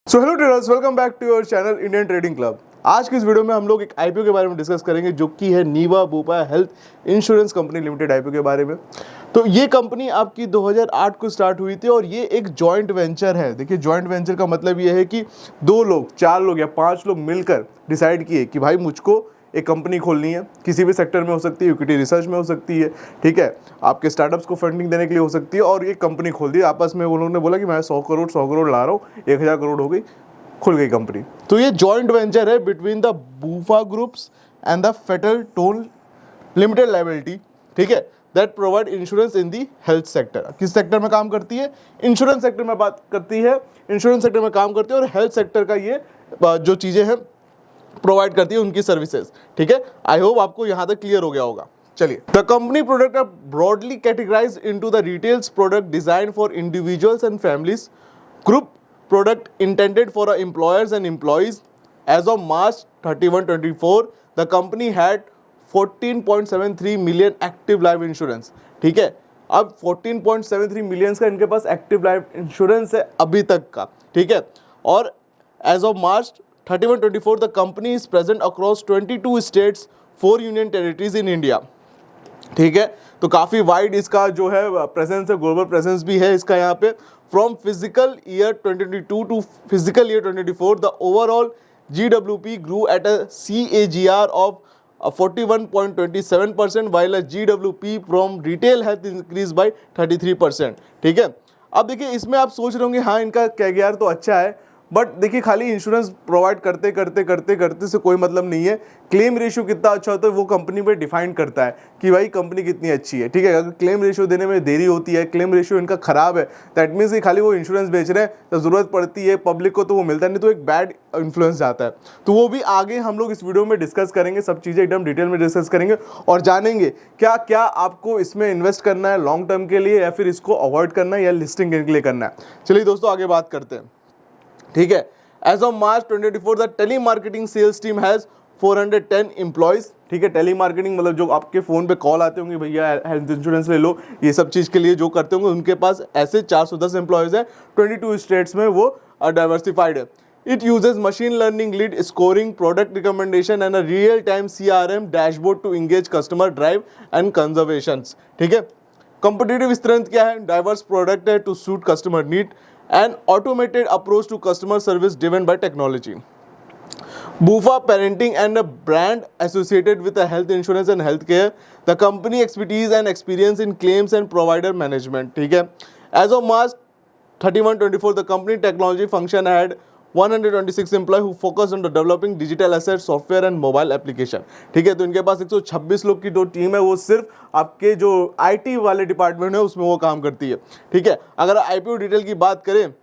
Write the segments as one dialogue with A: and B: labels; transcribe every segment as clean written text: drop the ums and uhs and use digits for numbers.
A: So hello traders, welcome back to your channel Indian trading club. आज की इस video में हम लोग एक आईपीओ के बारे में डिस्कस करेंगे जो कि है Niva Bupa health insurance company limited IPO के बारे में। तो ये कंपनी आपकी 2008 को स्टार्ट हुई थी और ये एक जॉइंट वेंचर है। देखिए, जॉइंट वेंचर का मतलब ये है कि 2 लोग, 4 लोग या 5 लोग मिलकर डिसाइड किए कि भाई मुझको एक कंपनी खोलनी है। किसी भी सेक्टर में हो सकती है, इक्विटी रिसर्च में हो सकती है, ठीक है, आपके स्टार्टअप्स को फंडिंग देने के लिए हो सकती है। और ये कंपनी खोल दी आपस में। वो लोगों ने बोला कि मैं 100 करोड़ ला रहा हूँ, 1000 करोड़ हो गई, खुल गई कंपनी। तो ये जॉइंट वेंचर है between the Bupa groups and the federal toll limited liability, ठीक है, that provide insurance in the health sector. किस सेक्टर में काम करती है? इंश्योरेंस सेक्टर में बात करती है, इंश्योरेंस सेक्टर में काम करती है और हेल्थ सेक्टर का ये जो चीज़ें हैं प्रोवाइड करती है उनकी सर्विसेज, ठीक है। आई होप आपको यहाँ तक क्लियर हो गया होगा। चलिए, the company product are broadly categorized into the retails product design for individuals and families, group product intended for employers and employees. As of March 31, 2024, the company had 14.73 million active life insurance. ठीक है, अब 14.73 millions का इनके पास active life insurance है अभी तक का, ठीक है। और as of March 31, 24 the company is present across 22 states, 4 union territories in India, ठीक है। तो काफ़ी वाइड इसका जो है प्रेजेंस है, ग्लोबल प्रेजेंस भी है इसका यहाँ पे। From physical year 2022 to physical year 2024 the overall GWP grew at a CAGR of 41.27% while a GWP from retail health increased by 33%, ठीक है। अब देखिए, इसमें आप सोच रहे होंगे हाँ इनका कैगआर तो अच्छा है, बट देखिए खाली इंश्योरेंस प्रोवाइड करते से कोई मतलब नहीं है। क्लेम रेशियो कितना अच्छा होता है वो कंपनी पे डिफाइन करता है कि भाई कंपनी कितनी अच्छी है, ठीक है। अगर क्लेम रेशियो देने में देरी होती है, क्लेम रेशियो इनका खराब है, दैट मीन्स कि खाली वो इंश्योरेंस बेच रहे हैं, तो ज़रूरत पड़ती है पब्लिक को तो वो मिलता नहीं, तो एक बैड इन्फ्लुएंस जाता है। तो वो भी आगे हम लोग इस वीडियो में डिस्कस करेंगे, सब चीज़ें एकदम डिटेल में डिस्कस करेंगे और जानेंगे क्या क्या आपको इसमें इन्वेस्ट करना है लॉन्ग टर्म के लिए, या फिर इसको अवॉइड करना है या लिस्टिंग के लिए करना है। चलिए दोस्तों, आगे बात करते हैं, ठीक है। As of March 2024 the tele marketing sales team has 410 employees, ठीक है। टेली मार्केटिंग मतलब जो आपके फ़ोन पे कॉल आते होंगे, भैया हेल्थ इंश्योरेंस ले लो, ये सब चीज़ के लिए जो करते होंगे, उनके पास ऐसे 410 एम्प्लॉयज़ हैं। 22 स्टेट्स में वो डाइवर्सिफाइड है। It uses machine learning, lead scoring, product recommendation and a real time CRM dashboard to engage customer drive and conservation, ठीक है। कंपिटिटिव स्ट्रेंथ क्या है? डाइवर्स प्रोडक्ट है to suit customer need and automated approach to customer service driven by technology. Bufa parenting and a brand associated with the health insurance and healthcare. The company expertise and experience in claims and provider management, ठीक है। As of March 31, 24 the company technology function had 126 employee who focused on developing digital assets, software and mobile application, ठीक है। तो इनके पास 126 लोग की जो team है वो सिर्फ आपके जो IT वाले डिपार्टमेंट है उसमें वो काम करती है, ठीक है। अगर IPO डिटेल की बात करें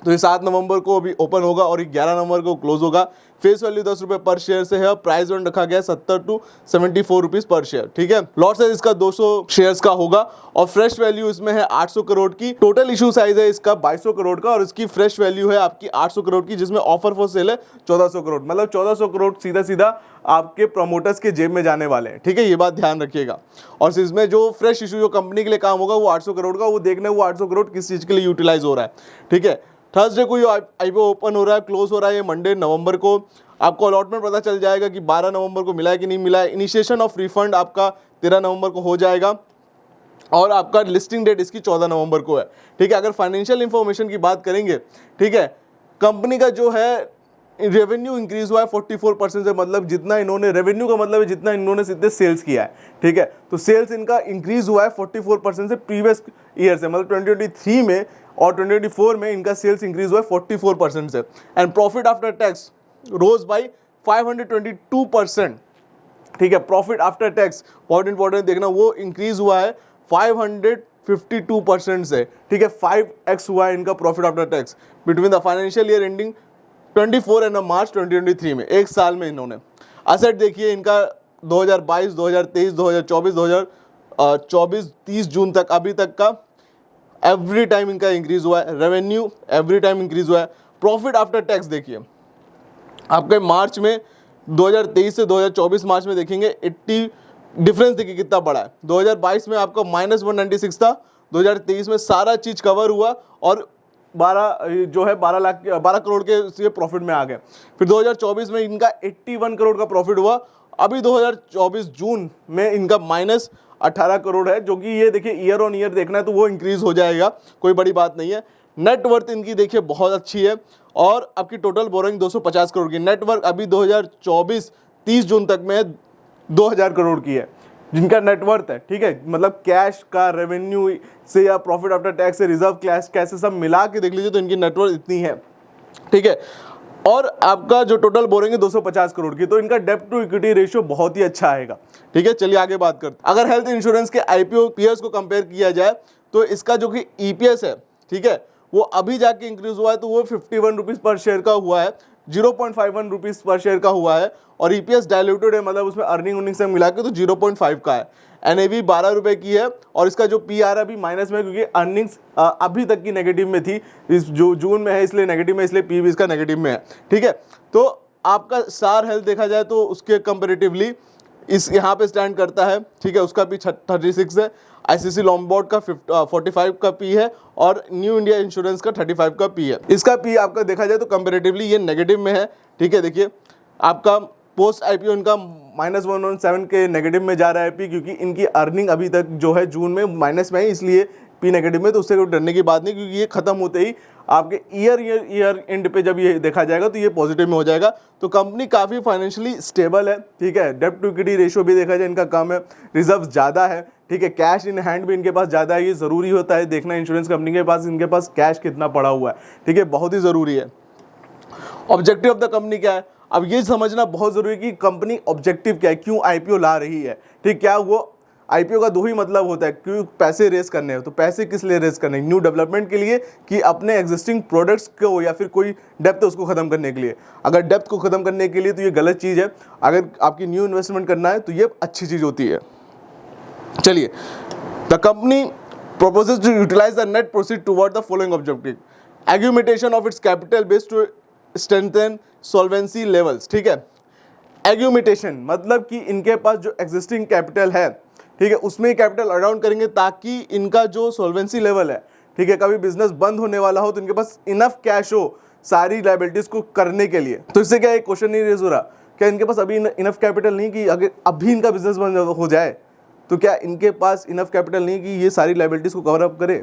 A: तो ये 7 नवंबर को अभी ओपन होगा और 11 नवंबर को क्लोज होगा। फेस वैल्यू 10 रुपये पर शेयर से है। प्राइस वन रखा गया 70 to 74 रुपीज़ पर शेयर, ठीक है। लॉट साइज इसका 200 शेयर्स का होगा और फ्रेश वैल्यू इसमें है 800 करोड़ की। टोटल इशू साइज है इसका 2200 करोड़ का और इसकी फ्रेश वैल्यू है आपकी 800 करोड़ की, जिसमें ऑफर फॉर सेल है 1400 करोड़। मतलब 1400 करोड़ सीधा सीधा आपके प्रमोटर्स के जेब में जाने वाले हैं, ठीक है। ये बात ध्यान रखिएगा। और इसमें जो फ्रेश इशू जो कंपनी के लिए काम होगा वो 800 करोड़ का, वो देखना है वो 800 करोड़ किस चीज़ के लिए यूटिलाइज हो रहा है, ठीक है। थर्सडे को ये IPO ओपन हो रहा है, क्लोज हो रहा है ये मंडे नवंबर को। आपको अलॉटमेंट पता चल जाएगा कि 12 नवंबर को मिला है कि नहीं मिला है। इनिशिएशन ऑफ रिफंड आपका 13 नवंबर को हो जाएगा और आपका लिस्टिंग डेट इसकी 14 नवंबर को है, ठीक है। अगर फाइनेंशियल इंफॉर्मेशन की बात करेंगे, ठीक है, कंपनी का जो है रेवेन्यू इंक्रीज हुआ है 44% से, मतलब जितना इन्होंने रेवेन्यू का मतलब है जितना इन्होंने सीधे सेल्स किया है, ठीक है। तो सेल्स इनका इंक्रीज हुआ है 44% से प्रीवियस ईयर से, मतलब 2023 में और 2024 में इनका सेल्स इंक्रीज हुआ है 44% से। And profit after tax rose by 522%, ठीक है। प्रॉफिट आफ्टर टैक्स बहुत इंपॉर्टेंट देखना, वो इंक्रीज हुआ है 552% से, ठीक है। 5x हुआ है इनका profit after tax between the financial year ending 24 and March 2023 में, एक साल में इन्होंने। असेट देखिए इनका 2022, 2023, 2024, 2024 30 जून तक अभी तक का एवरी टाइम इनका इंक्रीज हुआ है। रेवेन्यू एवरी टाइम इंक्रीज हुआ है। प्रॉफिट आफ्टर टैक्स देखिए आपके मार्च में 2023 से 2024 मार्च में देखेंगे 80 डिफरेंस देखिए कितना बड़ा है। 2022 में आपका -196 था, 2023 में सारा चीज़ कवर हुआ और 12 जो है 12 करोड़ के प्रॉफिट में आ गए। फिर 2024 में इनका 81 करोड़ का प्रॉफिट हुआ। अभी 2024 जून में इनका -18 करोड़ है, जो कि ये देखिए ईयर ऑन ईयर देखना है तो वो इंक्रीज हो जाएगा, कोई बड़ी बात नहीं है। नेटवर्थ इनकी देखिए बहुत अच्छी है और आपकी टोटल बोरोइंग 250 करोड़ की। नेटवर्थ अभी 2024 30 जून तक में 2000 करोड़ की है जिनका नेटवर्थ है, ठीक है। मतलब कैश का, रेवेन्यू से या प्रॉफिट आफ्टर टैक्स से, रिजर्व कैश कैसे सब मिला के देख लीजिए तो इनकी नेटवर्थ इतनी है, ठीक है। और आपका जो टोटल बोरिंग है 250 करोड़ की, तो इनका डेब्ट टू इक्विटी रेशियो बहुत ही अच्छा आएगा, ठीक है। चलिए आगे बात करते हैं। अगर हेल्थ इंश्योरेंस के आईपीओ पीयर्स को कंपेयर किया जाए तो इसका जो कि ईपीएस है, ठीक है, वो अभी जाके इंक्रीज हुआ है तो वो 51 रुपीज पर शेयर का हुआ है, 0.51 रुपीज पर शेयर का हुआ है। और ईपीएस डायल्यूटेड है, मतलब उसमें अर्निंग से मिला के तो 0.5 का है। एनएवी 12 रुपए की है और इसका जो पीआर अभी माइनस में, क्योंकि अर्निंग्स अभी तक की नेगेटिव में थी, इस जो जून में है इसलिए नेगेटिव में, इसलिए पी भी इसका नेगेटिव में है, ठीक है। तो आपका स्टार हेल्थ देखा जाए तो उसके कंपेरेटिवली इस यहाँ पे स्टैंड करता है, ठीक है, उसका पी 36 है। आईसीसी लॉम्बार्ड का 45 का पी है और न्यू इंडिया इंश्योरेंस का 35 का पी है। इसका पी आपका देखा जाए तो कंपेरेटिवली ये नेगेटिव में है, ठीक है। देखिए आपका पोस्ट आईपीओ इनका -117 के नेगेटिव में जा रहा है पी, क्योंकि इनकी अर्निंग अभी तक जो है जून में माइनस में है, इसलिए पी नेगेटिव में। तो उससे कोई डरने की बात नहीं, क्योंकि ये खत्म होते ही आपके ईयर एंड पे जब ये देखा जाएगा तो ये पॉजिटिव में हो जाएगा। तो कंपनी काफ़ी फाइनेंशियली स्टेबल है, ठीक है। डेब्ट टू इक्विटी रेशियो भी देखा जाए इनका कम है, रिजर्व ज़्यादा है, ठीक है। कैश इन हैंड भी इनके पास ज़्यादा है, ये ज़रूरी होता है देखना इंश्योरेंस कंपनी के पास इनके पास कैश कितना पड़ा हुआ है, ठीक है, बहुत ही ज़रूरी है। ऑब्जेक्टिव ऑफ द कंपनी क्या है, अब ये समझना बहुत जरूरी है कि कंपनी ऑब्जेक्टिव क्या है, क्यों आईपीओ ला रही है, ठीक। क्या वो आईपीओ का दो ही मतलब होता है, क्यों पैसे रेस करने हैं, तो पैसे किस लिए रेस करने, न्यू डेवलपमेंट के लिए कि अपने एग्जिस्टिंग प्रोडक्ट्स को, या फिर कोई डेप्थ है उसको खत्म करने के लिए। अगर डेप्थ को खत्म करने के लिए तो ये गलत चीज़ है, अगर आपकी न्यू इन्वेस्टमेंट करना है तो ये अच्छी चीज़ होती है। चलिए, the company proposes to utilize the net proceed toward the following objective: augmentation of its capital base to strengthen solvency levels, ठीक है। एग्यूमिटेशन मतलब कि इनके पास जो एग्जिस्टिंग कैपिटल है, ठीक है, उसमें कैपिटल अडाउन करेंगे ताकि इनका जो सोल्वेंसी लेवल है, ठीक है, कभी बिजनेस बंद होने वाला हो तो इनके पास इनफ कैश हो सारी लाइबिलिटीज को करने के लिए। तो इससे क्या एक क्वेश्चन नहीं रेज हो रहा, क्या इनके पास अभी इनफ कैपिटल नहीं कि अगर अभी इनका बिजनेस बंद हो जाए तो क्या इनके पास इनफ कैपिटल नहीं कि ये सारी लाइबिलिटीज को कवर अप करे,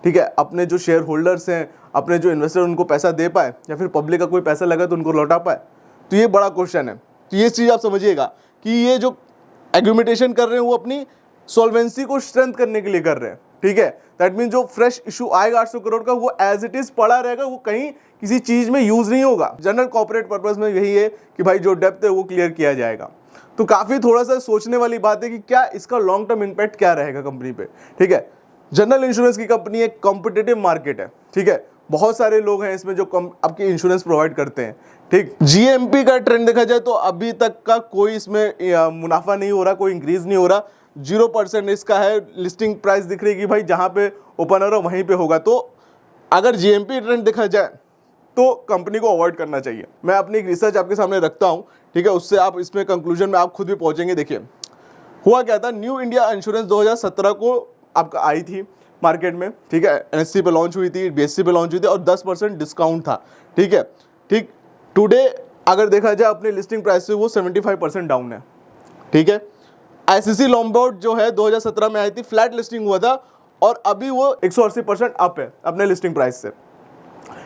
A: ठीक है, अपने जो शेयर होल्डर्स हैं, अपने जो इन्वेस्टर उनको पैसा दे पाए, या फिर पब्लिक का कोई पैसा लगा तो उनको लौटा पाए। तो ये बड़ा क्वेश्चन है। तो ये चीज़ आप समझिएगा कि ये जो एग्यूमिटेशन कर रहे हैं वो अपनी सॉल्वेंसी को स्ट्रेंथ करने के लिए कर रहे हैं, ठीक है। दैट मीन जो फ्रेश इशू आएगा 800 करोड़ का, वो एज इट इज पड़ा रहेगा, वो कहीं किसी चीज में यूज नहीं होगा। जनरल कॉर्पोरेट पर्पस में यही है कि भाई जो डेप्थ है वो क्लियर किया जाएगा। तो काफी थोड़ा सा सोचने वाली बात है कि क्या इसका लॉन्ग टर्म इम्पैक्ट क्या रहेगा कंपनी पे, ठीक है। जनरल इंश्योरेंस की कंपनी एक कॉम्पिटिटिव मार्केट है, ठीक है, बहुत सारे लोग हैं इसमें जो आपके इंश्योरेंस प्रोवाइड करते हैं, ठीक। जीएमपी का ट्रेंड देखा जाए तो अभी तक का कोई इसमें मुनाफा नहीं हो रहा, कोई इंक्रीज नहीं हो रहा, 0% इसका है। लिस्टिंग प्राइस दिख रही है कि भाई जहां पे ओपनर हो वहीं पे होगा। तो अगर जीएमपी ट्रेंड देखा जाए तो कंपनी को अवॉइड करना चाहिए। मैं अपनी एक रिसर्च आपके सामने रखता हूं, ठीक है, उससे आप इसमें कंक्लूजन में आप खुद भी पहुंचेंगे। देखिए हुआ क्या था, न्यू इंडिया इंश्योरेंस 2017 को आपका आई थी मार्केट में, ठीक है, एनएससी पे लॉन्च हुई थी, बीएससी पे लॉन्च हुई थी और 10% डिस्काउंट था, ठीक है, ठीक। टुडे अगर देखा जाए अपने लिस्टिंग प्राइस से वो 75% डाउन है, ठीक है। आईसीसी लॉम्बार्ड जो है 2017 में आई थी, फ्लैट लिस्टिंग हुआ था और अभी वो 180% अप है अपने लिस्टिंग प्राइस से,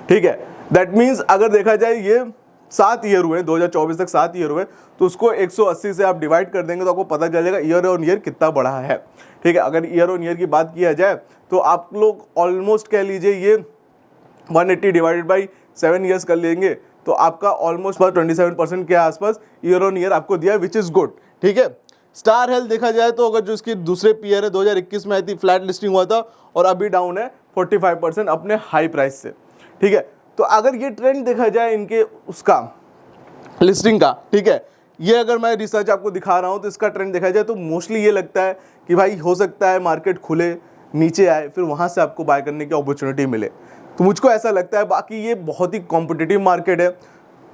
A: ठीक है। दैट मीन्स अगर देखा जाए ये 7 ईयर हुए, 2024 तक 7 ईयर हुए, तो उसको 180 से आप डिवाइड कर देंगे तो आपको पता चलेगा ईयर ऑन ईयर कितना बढ़ा है, ठीक है। अगर ईयर ऑन ईयर की बात किया जाए तो आप लोग ऑलमोस्ट कह लीजिए ये 180 डिवाइडेड बाई 7 ईयर्स कर लेंगे तो आपका ऑलमोस्ट 27% के आसपास ईयर ऑन ईयर आपको दिया, विच इज गुड, ठीक है। स्टार हेल्थ देखा जाए तो अगर जो इसकी दूसरे पीयर है 2021 में आई थी, फ्लैट लिस्टिंग हुआ था और अभी डाउन है 45% अपने हाई प्राइस से, ठीक है। तो अगर ये ट्रेंड देखा जाए इनके उसका लिस्टिंग का, ठीक है, ये अगर मैं रिसर्च आपको दिखा रहा हूँ तो इसका ट्रेंड देखा जाए तो मोस्टली ये लगता है कि भाई हो सकता है मार्केट खुले, नीचे आए, फिर वहाँ से आपको बाय करने की अपॉर्चुनिटी मिले। तो मुझको ऐसा लगता है। बाकी ये बहुत ही कॉम्पिटिटिव मार्केट है,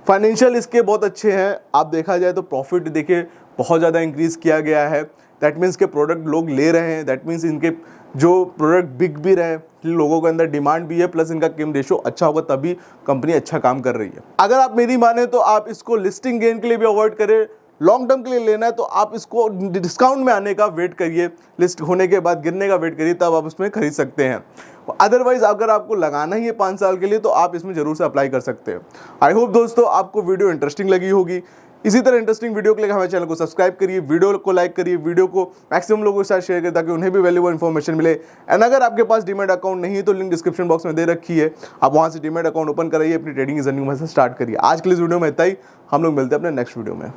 A: फाइनेंशियल इसके बहुत अच्छे हैं। आप देखा जाए तो प्रॉफिट देखिए बहुत ज़्यादा इंक्रीज़ किया गया है, दैट मीन्स के प्रोडक्ट लोग ले रहे हैं, दैट मीन्स इनके जो प्रोडक्ट बिक भी रहे, लोगों के अंदर डिमांड भी है, प्लस इनका किम रेशो अच्छा होगा तभी कंपनी अच्छा काम कर रही है। अगर आप मेरी माने तो आप इसको लिस्टिंग गेन के लिए भी अवॉइड करें, लॉन्ग टर्म के लिए लेना है तो आप इसको डिस्काउंट में आने का वेट करिए, लिस्ट होने के बाद गिरने का वेट करिए, तब आप उसमें खरीद सकते हैं। अदरवाइज अगर आपको लगाना ही है 5 साल के लिए तो आप इसमें जरूर से अप्लाई कर सकते हैं। आई होप दोस्तों आपको वीडियो इंटरेस्टिंग लगी होगी। इसी तरह इंटरेस्टिंग वीडियो के लिए हमारे चैनल को सब्सक्राइब करिए, वीडियो को लाइक करिए, वीडियो को मैक्सिमम लोगों के साथ शेयर करिए ताकि उन्हें भी वैल्यूएबल इन्फॉर्मेशन मिले। एंड अगर आपके पास डीमैट अकाउंट नहीं है तो लिंक डिस्क्रिप्शन बॉक्स में दे रखी है, आप वहां से डीमैट अकाउंट ओपन कराइए, अपनी ट्रेडिंग की जर्नी में से स्टार्ट करिए। आज के लिए इस वीडियो में इतना ही, हम लोग मिलते हैं अपने नेक्स्ट वीडियो में।